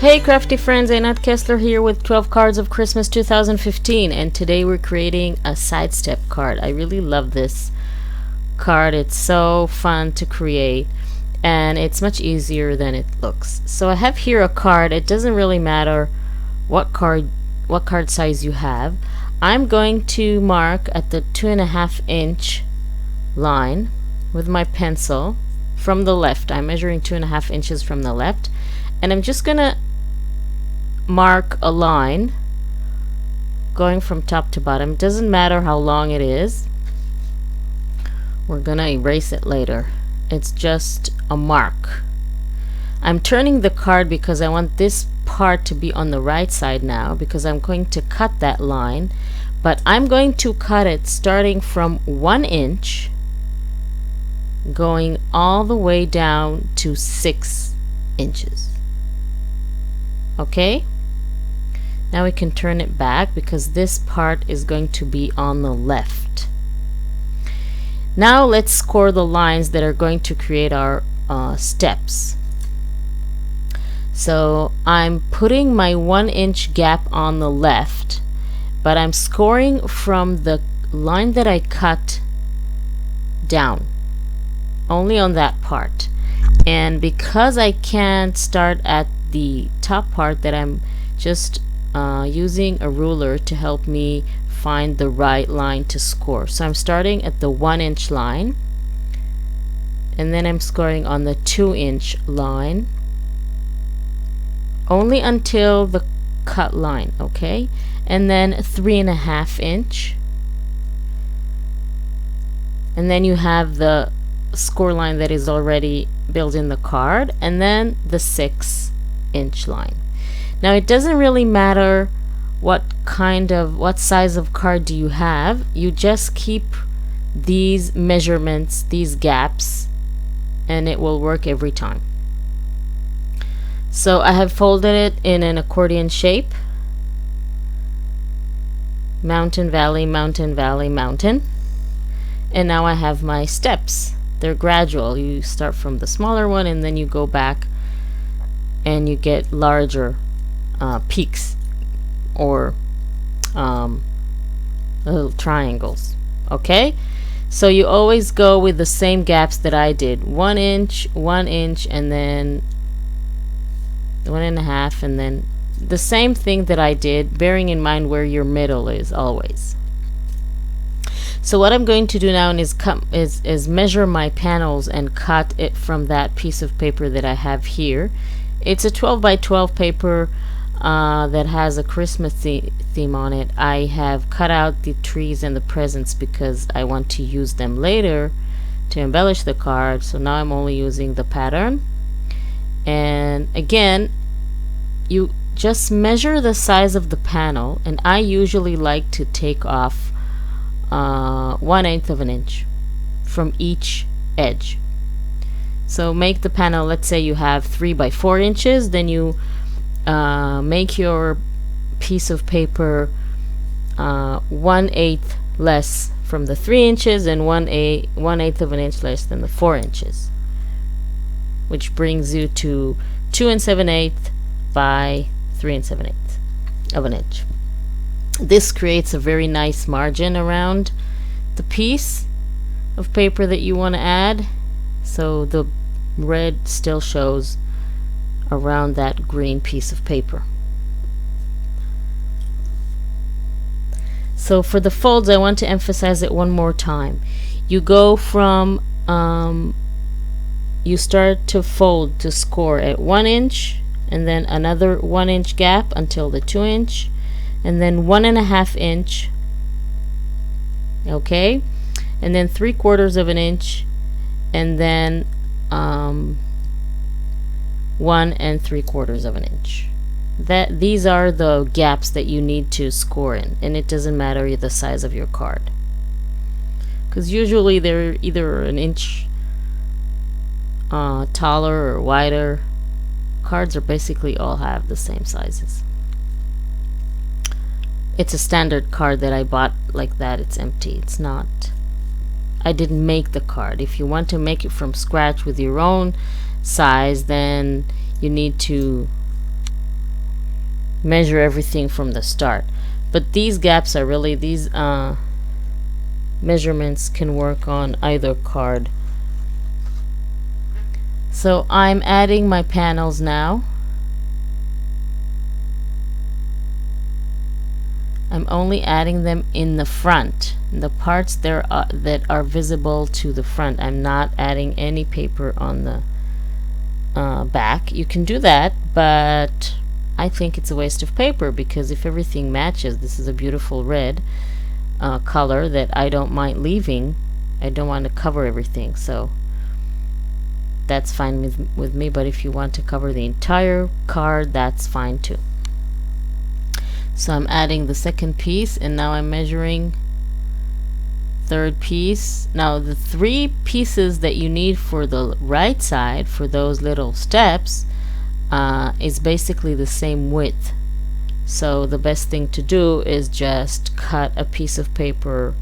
Hey crafty friends, Einat Kessler here with 12 cards of Christmas 2015, and today we're creating a sidestep card. I really love this card. It's so fun to create and it's much easier than it looks. So I have here a card. It doesn't really matter what card size you have. I'm going to mark at the 2.5 inch line with my pencil from the left. I'm measuring 2.5 inches from the left, and I'm just gonna mark a line going from top to bottom. It doesn't matter how long it is. We're gonna erase it later. It's just a mark. I'm turning the card because I want this part to be on the right side now, because I'm going to cut that line, but I'm going to cut it starting from 1 inch going all the way down to 6 inches. Okay, now we can turn it back because this part is going to be on the left. Now let's score the lines that are going to create our steps. So I'm putting my 1 inch gap on the left, but I'm scoring from the line that I cut down, only on that part. And because I can't start at the top part, that I'm just using a ruler to help me find the right line to score. So I'm starting at the 1 inch line, and then I'm scoring on the 2 inch line only until the cut line, okay? And then 3.5 inch, and then you have the score line that is already built in the card, and then the 6 inch line. Now it doesn't really matter what size of card do you have. You just keep these measurements, these gaps, and it will work every time. So I have folded it in an accordion shape. Mountain, valley, mountain, valley, mountain. And now I have my steps. They're gradual. You start from the smaller one and then you go back and you get larger peaks or little triangles. Okay, so you always go with the same gaps that I did: 1 inch, 1 inch, and then 1.5, and then the same thing that I did, bearing in mind where your middle is always. So what I'm going to do now is measure my panels and cut it from that piece of paper that I have here. It's a 12 by 12 paper that has a Christmas theme on it. I have cut out the trees and the presents because I want to use them later to embellish the card. So now I'm only using the pattern. And again, you just measure the size of the panel, and I usually like to take off 1/8 of an inch from each edge. So make the panel, let's say you have 3 by 4 inches, then you make your piece of paper 1/8 less from the 3 inches and 1/8 of an inch less than the 4 inches, which brings you to 2 7/8 by 3 7/8 of an inch. This creates a very nice margin around the piece of paper that you want to add, so the red still shows around that green piece of paper. So for the folds, I want to emphasize it one more time. You go from you start to fold to score at 1 inch, and then another 1 inch gap until the 2 inch, and then 1.5 inch, okay, and then 3/4 of an inch, and then 1 3/4 of an inch. These are the gaps that you need to score in, and it doesn't matter the size of your card, because usually they're either an inch taller or wider. Cards are basically all have the same sizes. It's a standard card that I bought like that. It's empty. It's not, I didn't make the card. If you want to make it from scratch with your own size, then you need to measure everything from the start. But these gaps are really, these measurements can work on either card. So I'm adding my panels now. I'm only adding them in the front, the parts there that are visible to the front. I'm not adding any paper on the back. You can do that, but I think it's a waste of paper, because if everything matches, this is a beautiful red color that I don't mind leaving. I don't want to cover everything, so that's fine with me. But if you want to cover the entire card, that's fine too. So I'm adding the second piece, and now I'm measuring third piece. Now the 3 pieces that you need for the right side, for those little steps, is basically the same width. So the best thing to do is just cut a piece of paper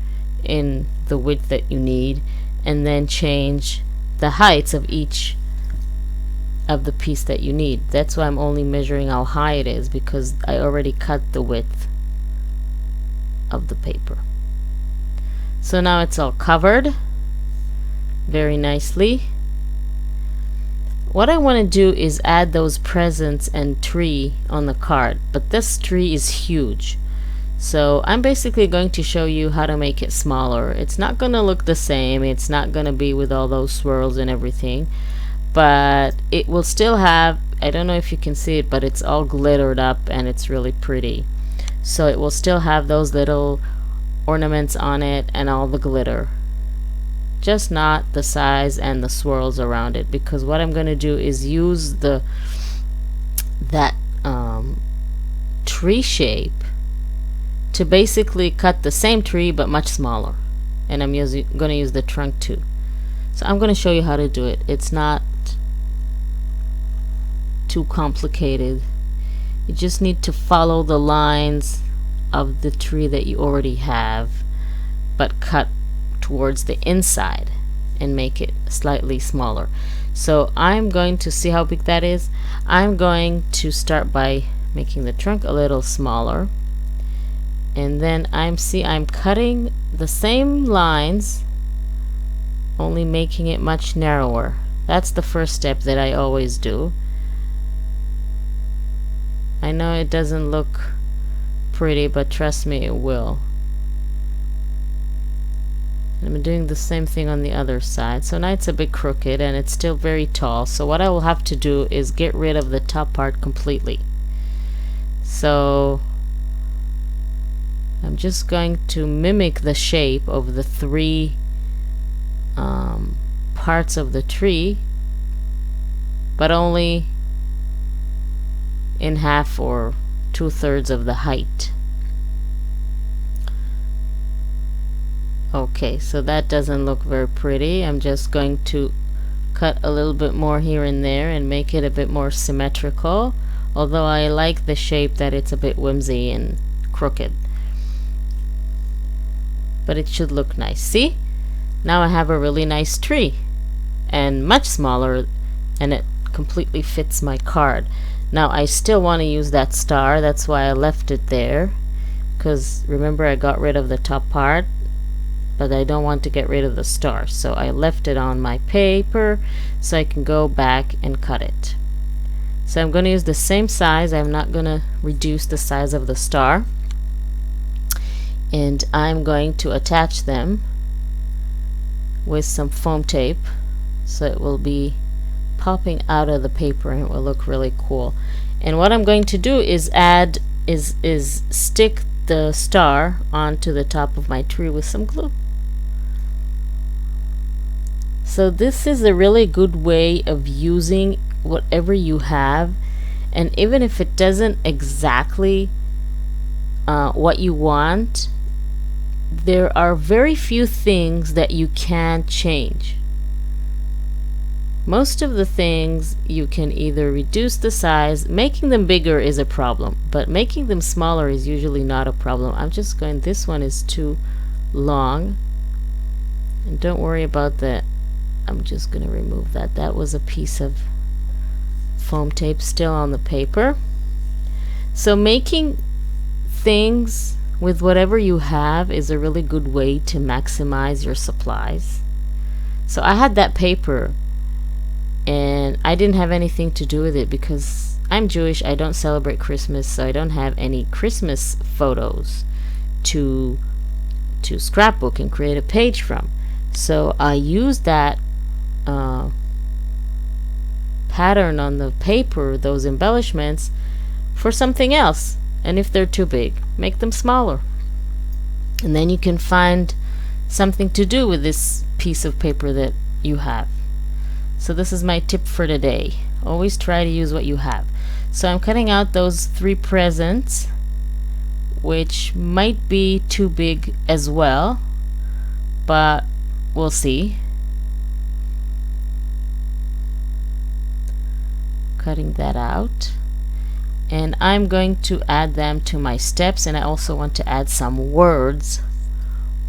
in the width that you need, and then change the heights of each of the piece that you need. That's why I'm only measuring how high it is, because I already cut the width of the paper. So now it's all covered very nicely. What I want to do is add those presents and tree on the card, but this tree is huge. So I'm basically going to show you how to make it smaller. It's not going to look the same. It's not going to be with all those swirls and everything, but it will still have, I don't know if you can see it, but it's all glittered up and it's really pretty. So it will still have those little ornaments on it and all the glitter, just not the size and the swirls around it, because what I'm going to do is use that tree shape to basically cut the same tree but much smaller, and I'm going to use the trunk too. So I'm going to show you how to do it. It's not too complicated. You just need to follow the lines of the tree that you already have, but cut towards the inside and make it slightly smaller. So I'm going to see how big that is. I'm going to start by making the trunk a little smaller, and then I'm cutting the same lines, only making it much narrower. That's the first step that I always do. I know it doesn't look pretty, but trust me, it will. And I'm doing the same thing on the other side. So now it's a bit crooked and it's still very tall. So what I will have to do is get rid of the top part completely. So I'm just going to mimic the shape of the 3 parts of the tree, but only in half or 2/3 of the height. Okay, so that doesn't look very pretty. I'm just going to cut a little bit more here and there and make it a bit more symmetrical, although I like the shape that it's a bit whimsy and crooked, but it should look nice. See, now I have a really nice tree, and much smaller, and it completely fits my card. Now I still want to use that star, that's why I left it there, because remember I got rid of the top part, but I don't want to get rid of the star, so I left it on my paper so I can go back and cut it. So I'm going to use the same size. I'm not going to reduce the size of the star, and I'm going to attach them with some foam tape so it will be popping out of the paper and it will look really cool. And what I'm going to do is stick the star onto the top of my tree with some glue. So this is a really good way of using whatever you have, and even if it doesn't exactly what you want, there are very few things that you can change. Most of the things you can either reduce the size. Making them bigger is a problem, but making them smaller is usually not a problem. I'm just going, this one is too long, and don't worry about that. I'm just going to remove that. That was a piece of foam tape still on the paper. So making things with whatever you have is a really good way to maximize your supplies. So I had that paper and I didn't have anything to do with it because I'm Jewish. I don't celebrate Christmas, so I don't have any Christmas photos to scrapbook and create a page from. So I used that pattern on the paper, those embellishments, for something else. And if they're too big, make them smaller. And then you can find something to do with this piece of paper that you have. So this is my tip for today. Always try to use what you have. So I'm cutting out those 3 presents, which might be too big as well, but we'll see. Cutting that out. And I'm going to add them to my steps, and I also want to add some words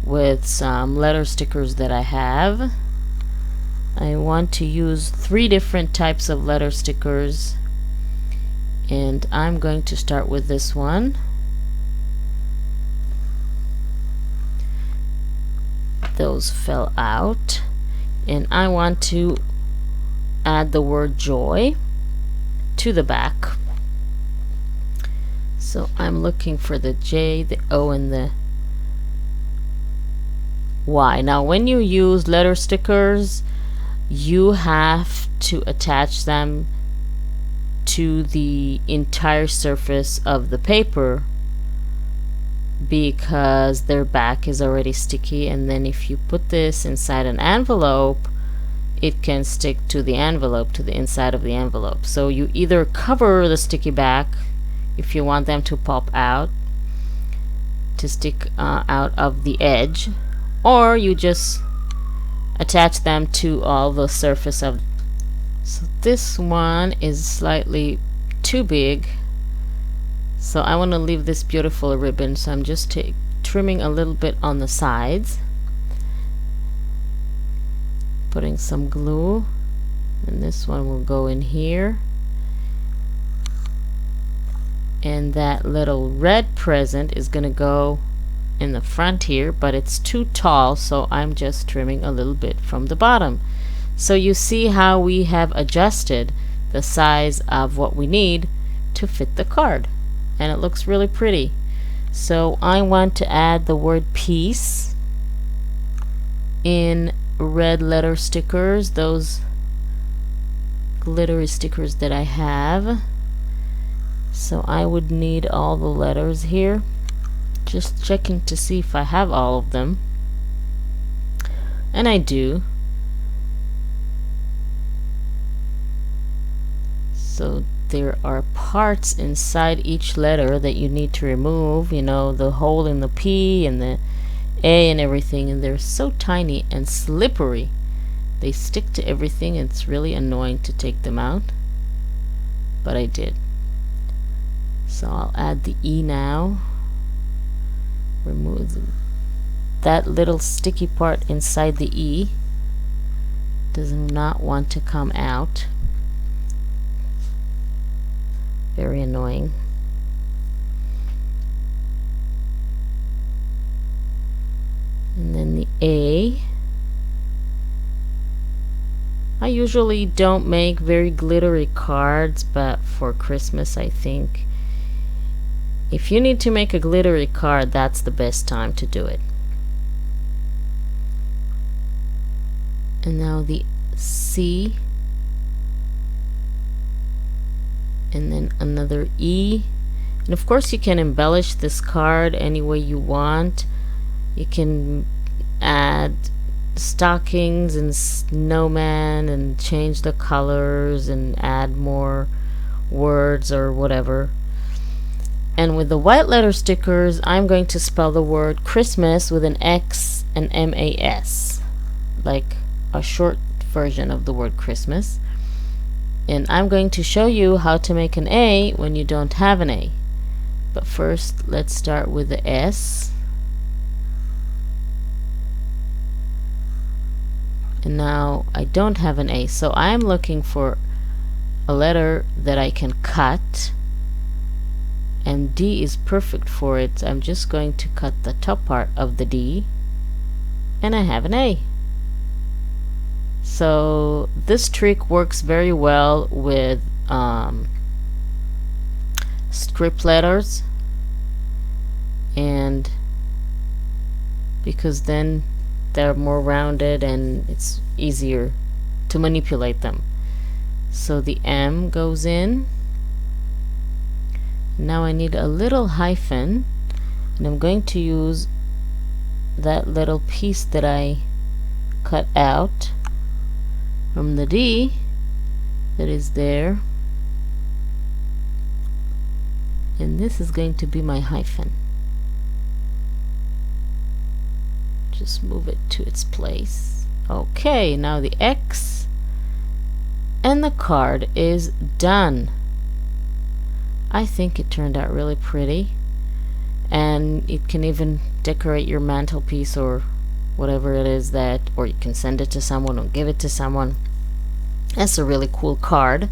with some letter stickers that I have. I want to use 3 different types of letter stickers, and I'm going to start with this one. Those fell out, and I want to add the word joy to the back. So I'm looking for the J, the O, and the Y. Now when you use letter stickers, you have to attach them to the entire surface of the paper because their back is already sticky, and then if you put this inside an envelope, it can stick to the envelope, to the inside of the envelope. So you either cover the sticky back if you want them to pop out, to stick out of the edge, or you just attach them to all the surface of. So this one is slightly too big, so I want to leave this beautiful ribbon, so I'm just trimming a little bit on the sides, putting some glue, and this one will go in here. And that little red present is gonna go in the front here, but it's too tall, so I'm just trimming a little bit from the bottom. So you see how we have adjusted the size of what we need to fit the card, and it looks really pretty. So I want to add the word peace in red letter stickers, those glittery stickers that I have. So I would need all the letters here. Just checking to see if I have all of them. And I do. So there are parts inside each letter that you need to remove. You know, the hole in the P and the A and everything. And they're so tiny and slippery. They stick to everything. It's really annoying to take them out. But I did. So I'll add the E now. Remove that little sticky part inside the E. Does not want to come out. Very annoying. And then the A. I usually don't make very glittery cards, but for Christmas I think if you need to make a glittery card, that's the best time to do it. And now the C, and then another E. And of course you can embellish this card any way you want. You can add stockings and snowman and change the colors and add more words or whatever. And with the white letter stickers, I'm going to spell the word Christmas with an X and M-A-S, like a short version of the word Christmas. And I'm going to show you how to make an A when you don't have an A. But first, let's start with the S. And now I don't have an A, so I'm looking for a letter that I can cut and D is perfect for it. I'm just going to cut the top part of the D, and I have an A. So this trick works very well with script letters, and because then they're more rounded and it's easier to manipulate them. So the M goes in. Now I need a little hyphen, and I'm going to use that little piece that I cut out from the D that is there, and this is going to be my hyphen. Just move it to its place. Okay, now the X, and the card is done. I think it turned out really pretty, and it can even decorate your mantelpiece or whatever it is that, or you can send it to someone or give it to someone. That's a really cool card.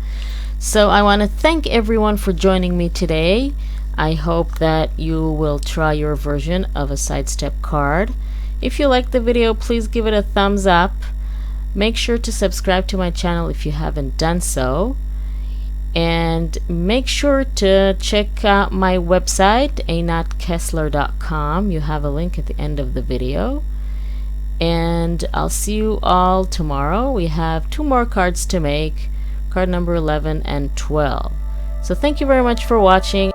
So I want to thank everyone for joining me today. I hope that you will try your version of a sidestep card. If you liked the video, please give it a thumbs up. Make sure to subscribe to my channel if you haven't done so. And make sure to check out my website, einatkessler.com. You have a link at the end of the video. And I'll see you all tomorrow. We have 2 more cards to make, card number 11 and 12. So thank you very much for watching.